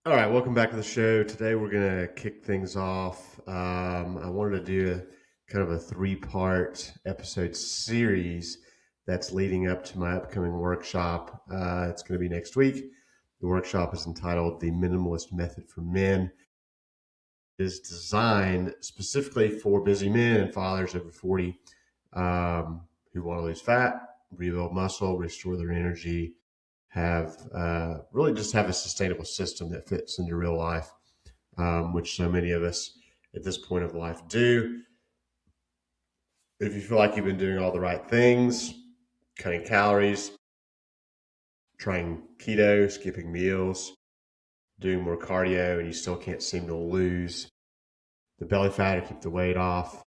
All right, welcome back to the show. Today we're going to kick things off. I wanted to do kind of a three-part episode series that's leading up to my upcoming workshop. It's going to be next week. The workshop is entitled The Minimalist Method for Men. It is designed specifically for busy men and fathers over 40 who want to lose fat, rebuild muscle, restore their energy, really just have a sustainable system that fits into real life, which so many of us at this point of life do. If you feel like you've been doing all the right things, cutting calories, trying keto, skipping meals, doing more cardio, and you still can't seem to lose the belly fat or keep the weight off,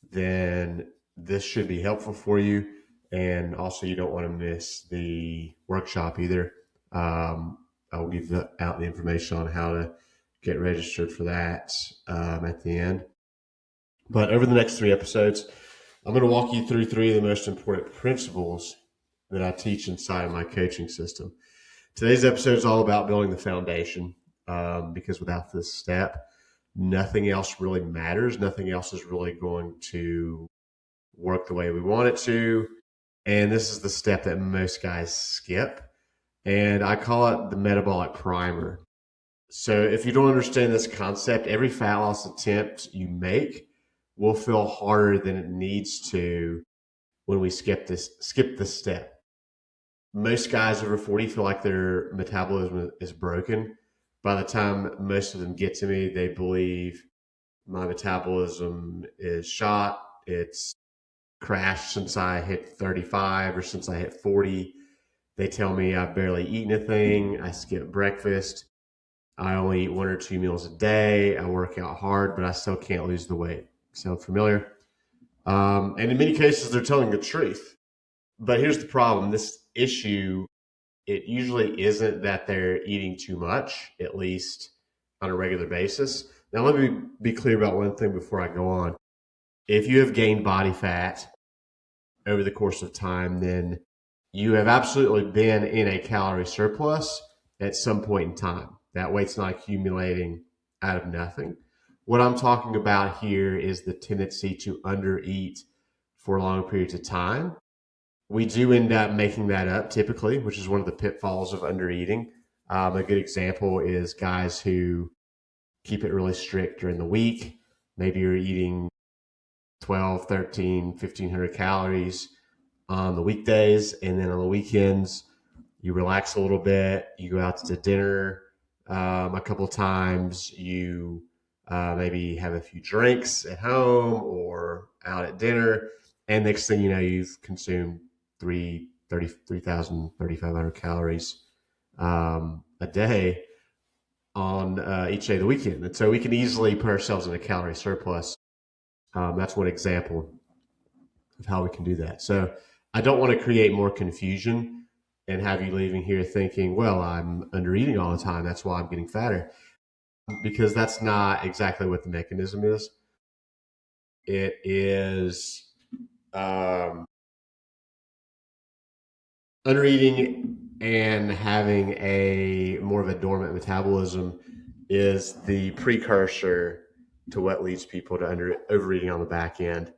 then this should be helpful for you. And also, you don't want to miss the workshop either. I'll give out the information on how to get registered for that at the end. But over the next three episodes, I'm going to walk you through three of the most important principles that I teach inside of my coaching system. Today's episode is all about building the foundation because without this step, nothing else really matters. Nothing else is really going to work the way we want it to. And this is the step that most guys skip. And I call it the Metabolic Primer. So if you don't understand this concept, every fat loss attempt you make will feel harder than it needs to when we skip this step. Most guys over 40 feel like their metabolism is broken. By the time most of them get to me, they believe my metabolism is shot. It's crashed since I hit 35 or since I hit 40. They tell me I've barely eaten a thing. I skip breakfast. I only eat one or two meals a day. I work out hard, but I still can't lose the weight. Sound familiar? And in many cases, they're telling the truth. But here's the problem. This issue, it usually isn't that they're eating too much, at least on a regular basis. Now, let me be clear about one thing before I go on. If you have gained body fat over the course of time, then you have absolutely been in a calorie surplus at some point in time. That weight's not accumulating out of nothing. What I'm talking about here is the tendency to undereat for long periods of time. We do end up making that up typically, which is one of the pitfalls of undereating. A good example is guys who keep it really strict during the week. Maybe you're eating 12, 13, 1,500 calories on the weekdays, and then on the weekends, you relax a little bit. You go out to dinner a couple of times. You maybe have a few drinks at home or out at dinner, and next thing you know, you've consumed 3,500 calories a day on each day of the weekend. And so we can easily put ourselves in a calorie surplus. That's one example of how we can do that. So I don't want to create more confusion and have you leaving here thinking, well, I'm under eating all the time. That's why I'm getting fatter. Because that's not exactly what the mechanism is. It is under eating and having a more of a dormant metabolism is the precursor to what leads people to overeating on the back end.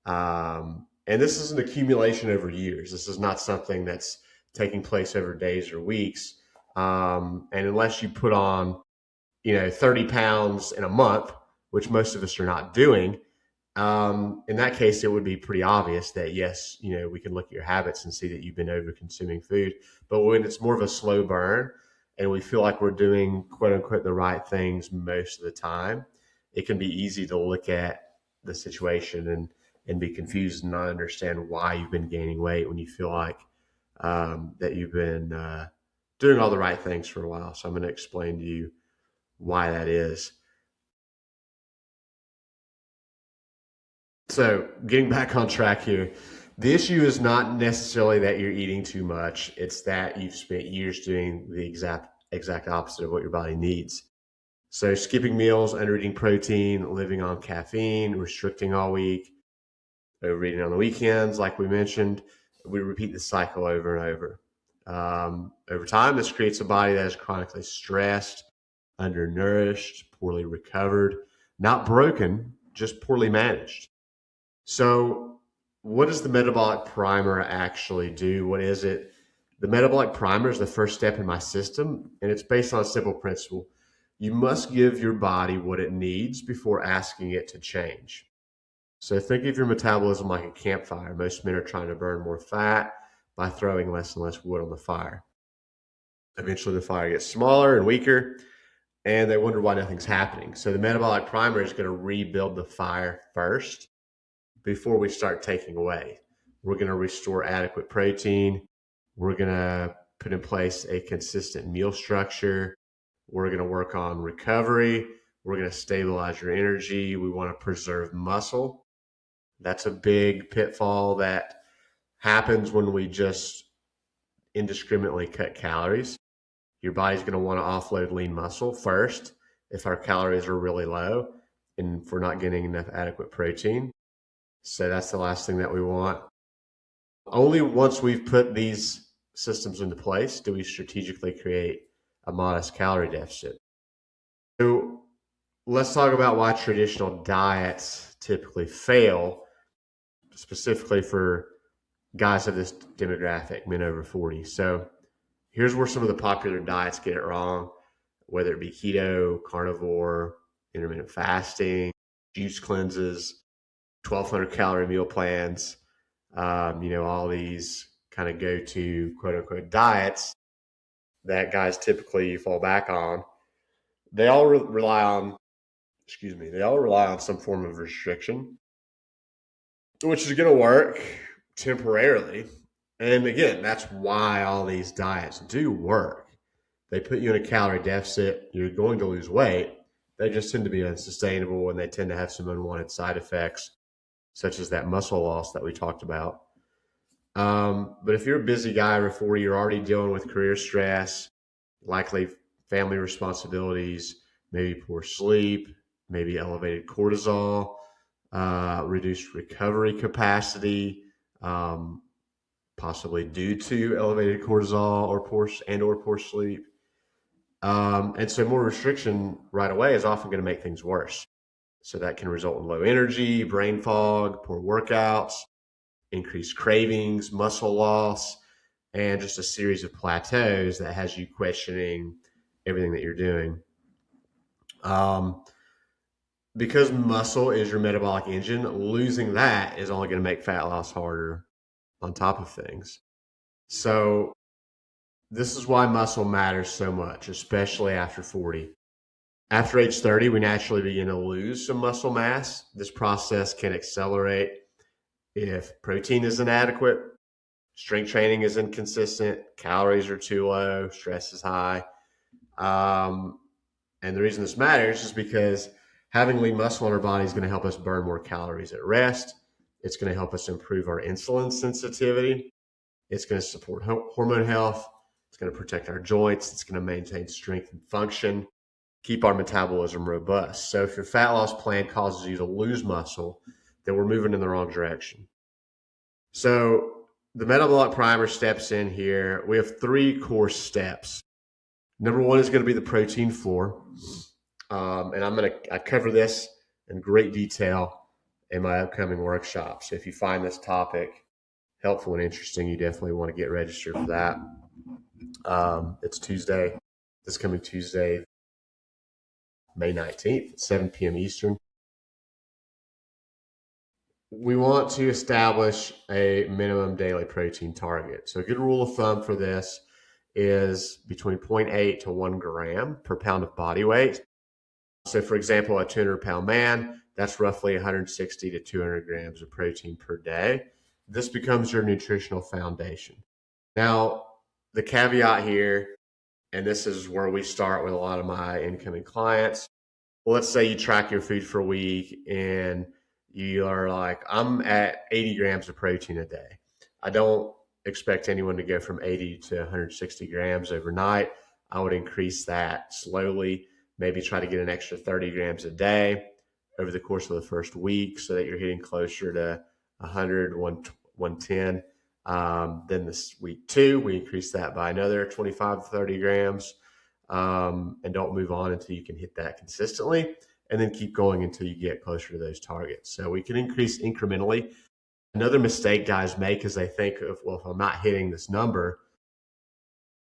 And this is an accumulation over years. This is not something that's taking place over days or weeks. And unless you put on, 30 pounds in a month, which most of us are not doing, in that case, it would be pretty obvious that, yes, we can look at your habits and see that you've been over consuming food. But when it's more of a slow burn and we feel like we're doing, quote unquote, the right things most of the time, it can be easy to look at the situation and be confused and not understand why you've been gaining weight when you feel like that you've been doing all the right things for a while. So I'm going to explain to you why that is. So getting back on track here, the issue is not necessarily that you're eating too much. It's that you've spent years doing the exact opposite of what your body needs. So skipping meals, under-eating protein, living on caffeine, restricting all week, overeating on the weekends, like we mentioned, we repeat the cycle over and over. Over time, this creates a body that is chronically stressed, undernourished, poorly recovered, not broken, just poorly managed. So, what does the metabolic primer actually do? What is it? The metabolic primer is the first step in my system, and it's based on a simple principle. You must give your body what it needs before asking it to change. So, think of your metabolism like a campfire. Most men are trying to burn more fat by throwing less and less wood on the fire. Eventually, the fire gets smaller and weaker, and they wonder why nothing's happening. So, the metabolic primer is going to rebuild the fire first before we start taking away. We're going to restore adequate protein. We're going to put in place a consistent meal structure. We're going to work on recovery. We're going to stabilize your energy. We want to preserve muscle. That's a big pitfall that happens when we just indiscriminately cut calories. Your body's going to want to offload lean muscle first if our calories are really low and if we're not getting enough adequate protein. So that's the last thing that we want. Only once we've put these systems into place do we strategically create a modest calorie deficit. So let's talk about why traditional diets typically fail, specifically for guys of this demographic, men over 40. So here's where some of the popular diets get it wrong, whether it be keto, carnivore, intermittent fasting, juice cleanses, 1,200 calorie meal plans, all these kind of go-to quote unquote diets that guys typically fall back on. They all rely on some form of restriction, which is going to work temporarily. And again, that's why all these diets do work. They put you in a calorie deficit. You're going to lose weight. They just tend to be unsustainable, and they tend to have some unwanted side effects, such as that muscle loss that we talked about. But if you're a busy guy over 40, you're already dealing with career stress, likely family responsibilities, maybe poor sleep, maybe elevated cortisol, reduced recovery capacity, possibly due to elevated cortisol or poor sleep. And so more restriction right away is often going to make things worse. So that can result in low energy, brain fog, poor workouts, increased cravings, muscle loss, and just a series of plateaus that has you questioning everything that you're doing. Because muscle is your metabolic engine, losing that is only going to make fat loss harder on top of things. So this is why muscle matters so much, especially after 40. After age 30, we naturally begin to lose some muscle mass. This process can accelerate if protein is inadequate, strength training is inconsistent, calories are too low, stress is high. And the reason this matters is because having lean muscle in our body is going to help us burn more calories at rest. It's going to help us improve our insulin sensitivity. It's going to support hormone health. It's going to protect our joints. It's going to maintain strength and function, keep our metabolism robust. So if your fat loss plan causes you to lose muscle, then we're moving in the wrong direction. So the metabolic primer steps in here. We have 3 core steps. Number 1 is going to be the protein floor. And I cover this in great detail in my upcoming workshop. So if you find this topic helpful and interesting, you definitely want to get registered for that. It's this coming Tuesday, May 19th at 7 p.m. Eastern. We want to establish a minimum daily protein target. So a good rule of thumb for this is between 0.8 to 1 gram per pound of body weight. So for example, a 200-pound man, that's roughly 160 to 200 grams of protein per day. This becomes your nutritional foundation. Now, the caveat here, and this is where we start with a lot of my incoming clients. Well, let's say you track your food for a week and you are like, I'm at 80 grams of protein a day. I don't expect anyone to go from 80 to 160 grams overnight. I would increase that slowly, maybe try to get an extra 30 grams a day over the course of the first week so that you're hitting closer to 100, 110. Then this week 2, we increase that by another 25 to 30 grams. and don't move on until you can hit that consistently, and then keep going until you get closer to those targets. So we can increase incrementally. Another mistake guys make is they think of, well, if I'm not hitting this number,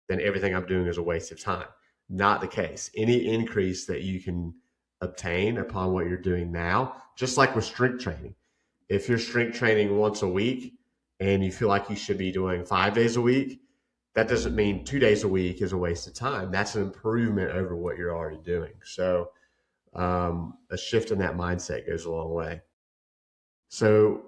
then everything I'm doing is a waste of time. Not the case. Any increase that you can obtain upon what you're doing now, just like with strength training. If you're strength training once a week and you feel like you should be doing 5 days a week, that doesn't mean 2 days a week is a waste of time. That's an improvement over what you're already doing. So a shift in that mindset goes a long way. So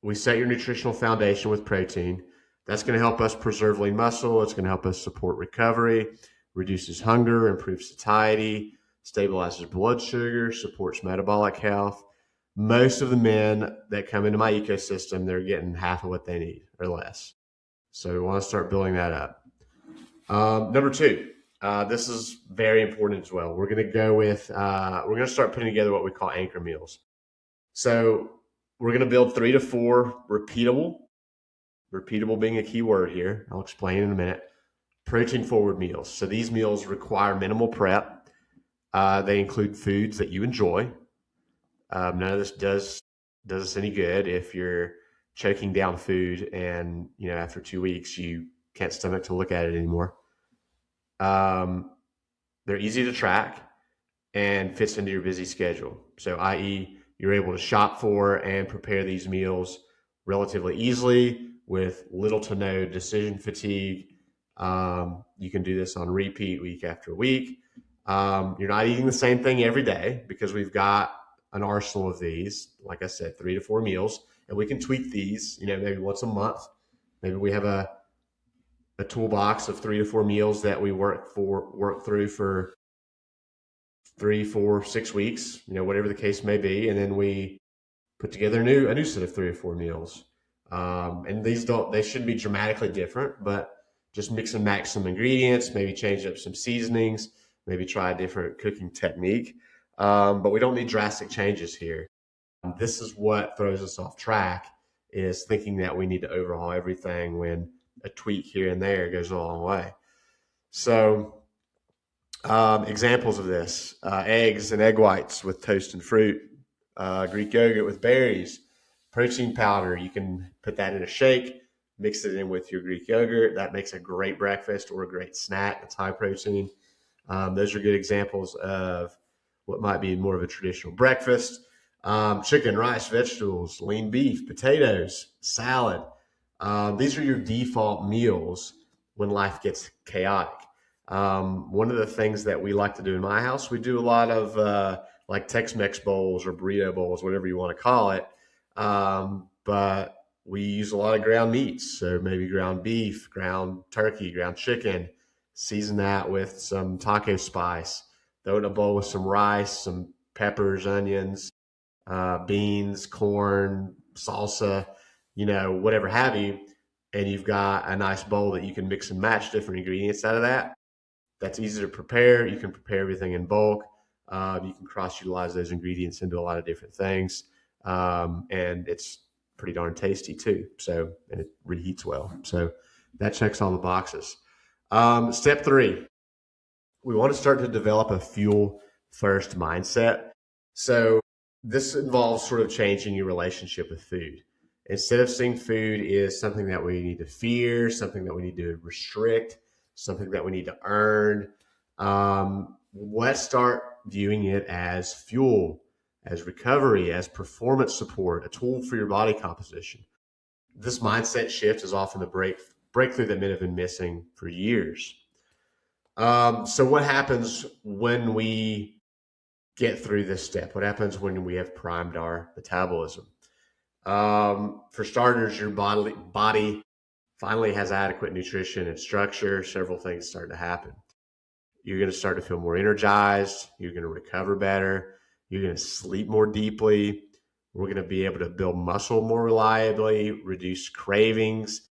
we set your nutritional foundation with protein. That's going to help us preserve lean muscle. It's going to help us support recovery, reduces hunger, improves satiety, stabilizes blood sugar, supports metabolic health. Most of the men that come into my ecosystem, they're getting half of what they need or less. So we want to start building that up. Number two, this is very important as well. We're going to go with, we're going to start putting together what we call anchor meals. So we're going to build 3 to 4 repeatable being a key word here. I'll explain in a minute. Protein forward meals. So these meals require minimal prep. They include foods that you enjoy. None of this does us any good if you're choking down food and after 2 weeks you can't stomach to look at it anymore. They're easy to track and fits into your busy schedule. So i.e., you're able to shop for and prepare these meals relatively easily with little to no decision fatigue. You can do this on repeat week after week. You're not eating the same thing every day because we've got an arsenal of these, like I said, 3 to 4 meals, and we can tweak these, maybe once a month. Maybe we have a toolbox of 3 to 4 meals that we work through for 3, 4, 6 weeks, whatever the case may be. And then we put together a new set of 3 or 4 meals. And they shouldn't be dramatically different, but just mix and match some ingredients, maybe change up some seasonings, maybe try a different cooking technique. But we don't need drastic changes here. This is what throws us off track, is thinking that we need to overhaul everything when a tweak here and there goes a long way. So examples of this, eggs and egg whites with toast and fruit, Greek yogurt with berries, protein powder. You can put that in a shake, mix it in with your Greek yogurt. That makes a great breakfast or a great snack. It's high protein. Those are good examples of what might be more of a traditional breakfast. Chicken, rice, vegetables, lean beef, potatoes, salad. These are your default meals when life gets chaotic. One of the things that we like to do in my house, we do a lot of like Tex-Mex bowls or burrito bowls, whatever you want to call it. But we use a lot of ground meats. So maybe ground beef, ground turkey, ground chicken, season that with some taco spice, throw it in a bowl with some rice, some peppers, onions, beans, corn, salsa, whatever have you. And you've got a nice bowl that you can mix and match different ingredients out of that. That's easy to prepare. You can prepare everything in bulk. You can cross-utilize those ingredients into a lot of different things. And it's pretty darn tasty too. And it reheats well. So that checks all the boxes. Step 3, we want to start to develop a fuel first mindset. So this involves sort of changing your relationship with food. Instead of seeing food as something that we need to fear, something that we need to restrict, something that we need to earn, let's start viewing it as fuel, as recovery, as performance support, a tool for your body composition. This mindset shift is often the breakthrough that men have been missing for years. So what happens when we get through this step? What happens when we have primed our metabolism? For starters, your body finally has adequate nutrition and structure. Several things start to happen. You're going to start to feel more energized. You're going to recover better. You're going to sleep more deeply. We're going to be able to build muscle more reliably, reduce cravings,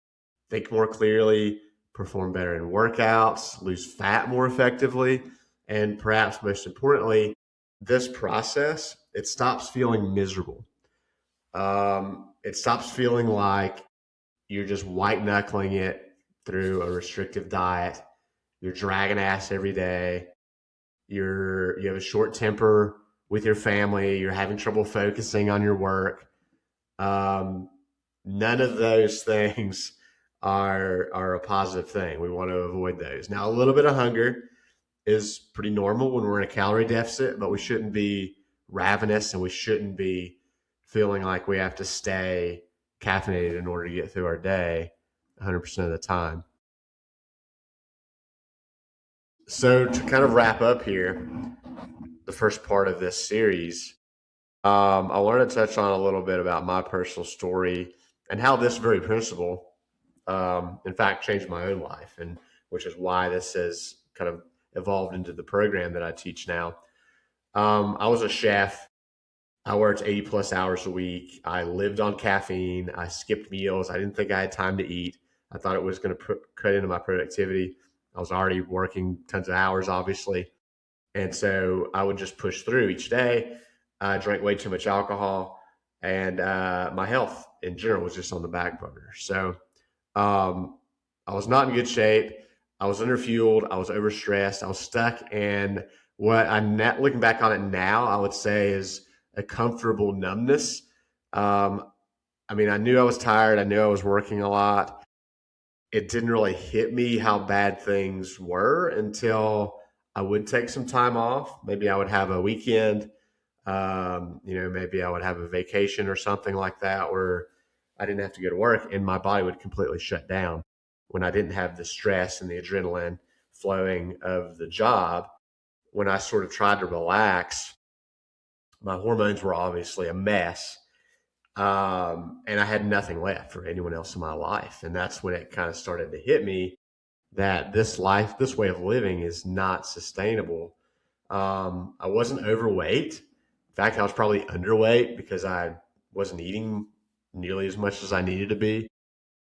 think more clearly, perform better in workouts, lose fat more effectively. And perhaps most importantly, this process, it stops feeling miserable. It stops feeling like you're just white knuckling it through a restrictive diet you're dragging ass every day, you have a short temper with your family, you're having trouble focusing on your work. Um, None of those things are a positive thing. We want to avoid those. Now, a little bit of hunger is pretty normal when we're in a calorie deficit, but we shouldn't be ravenous and we shouldn't be feeling like we have to stay caffeinated in order to get through our day 100% of the time. So, to kind of wrap up here, the first part of this series, I wanted to touch on a little bit about my personal story and how this very principle, in fact, changed my own life, and which is why this has kind of evolved into the program that I teach now. I was a chef. I worked 80 plus hours a week. I lived on caffeine. I skipped meals. I didn't think I had time to eat. I thought it was going to cut into my productivity. I was already working tons of hours, obviously. And so I would just push through each day. I drank way too much alcohol, and my health in general was just on the back burner. So um, I was not in good shape. I was underfueled. I was overstressed. I was stuck. And what looking back on it now, I would say is a comfortable numbness. Um, I mean, I knew I was tired. I knew I was working a lot. It didn't really hit me how bad things were until I would take some time off. Maybe I would have a weekend. Maybe I would have a vacation or something like that where I didn't have to go to work and my body would completely shut down when I didn't have the stress and the adrenaline flowing of the job. When I sort of tried to relax, my hormones were obviously a mess. And I had nothing left for anyone else in my life. And that's when it kind of started to hit me that this way of living is not sustainable. I wasn't overweight. In fact, I was probably underweight because I wasn't eating nearly as much as I needed to be.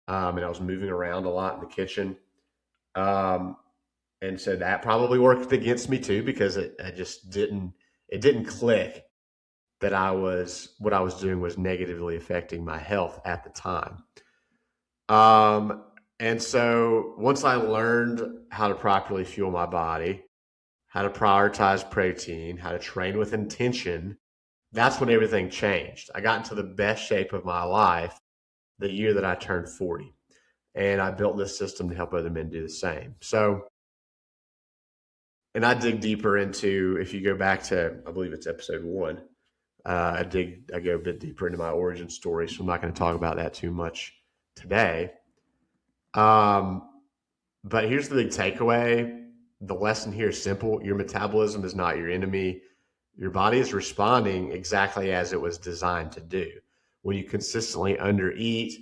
And I was moving around a lot in the kitchen. Um, and so that probably worked against me too, because it didn't click that what I was doing was negatively affecting my health at the time. Um, and so once I learned how to properly fuel my body, how to prioritize protein, how to train with intention, that's when everything changed. I got into the best shape of my life the year that I turned 40. And I built this system to help other men do the same. So, and I dig deeper into, if you go back to, I believe it's episode 1, I go a bit deeper into my origin story. So I'm not going to talk about that too much today. Um, but here's the big takeaway. The lesson here is simple. Your metabolism is not your enemy. Your body is responding exactly as it was designed to do. When you consistently undereat,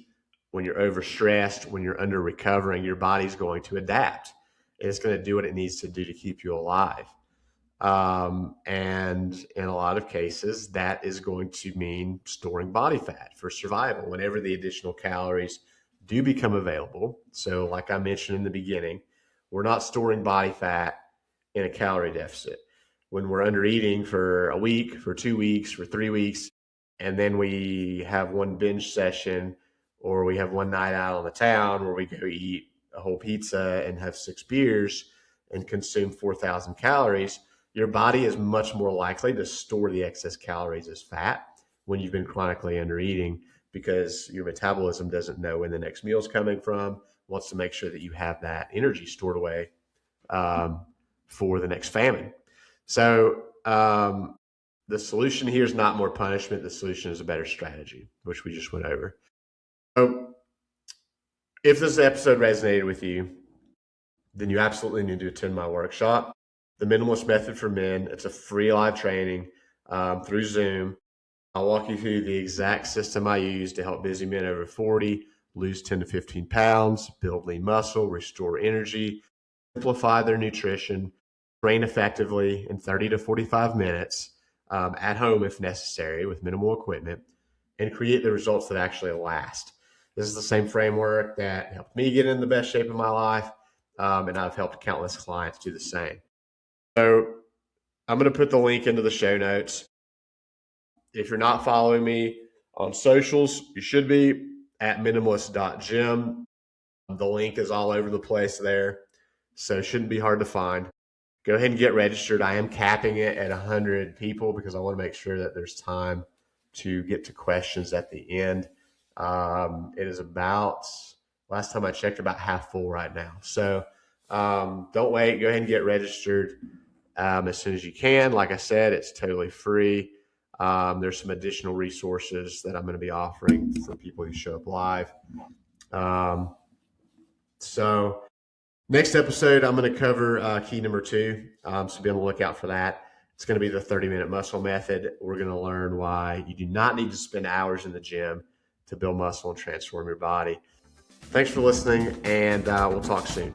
when you're overstressed, when you're under recovering, your body's going to adapt. It's going to do what it needs to do to keep you alive. And in a lot of cases, that is going to mean storing body fat for survival whenever the additional calories do become available. So, like I mentioned in the beginning, we're not storing body fat in a calorie deficit. When we're under eating for a week, for 2 weeks, for 3 weeks, and then we have one binge session or we have one night out on the town where we go eat a whole pizza and have 6 beers and consume 4,000 calories, your body is much more likely to store the excess calories as fat when you've been chronically under eating, because your metabolism doesn't know when the next meal is coming from, wants to make sure that you have that energy stored away um, for the next famine. So the solution here is not more punishment. The solution is a better strategy, which we just went over. So if this episode resonated with you, then you absolutely need to attend my workshop, The Minimalist Method for Men. It's a free live training through Zoom. I'll walk you through the exact system I use to help busy men over 40 lose 10 to 15 pounds, build lean muscle, restore energy, simplify their nutrition, train effectively in 30 to 45 minutes at home if necessary with minimal equipment, and create the results that actually last. This is the same framework that helped me get in the best shape of my life, and I've helped countless clients do the same. So I'm going to put the link into the show notes. If you're not following me on socials, you should be at minimalist.gym. The link is all over the place there. So it shouldn't be hard to find. Go ahead and get registered. I am capping it at 100 people because I want to make sure that there's time to get to questions at the end. It is about, last time I checked, about half full right now. So don't wait. Go ahead and get registered as soon as you can. Like I said, it's totally free. There's some additional resources that I'm going to be offering for people who show up live. So next episode, I'm going to cover key number 2. So be on the lookout for that. It's going to be the 30-minute muscle method. We're going to learn why you do not need to spend hours in the gym to build muscle and transform your body. Thanks for listening, and we'll talk soon.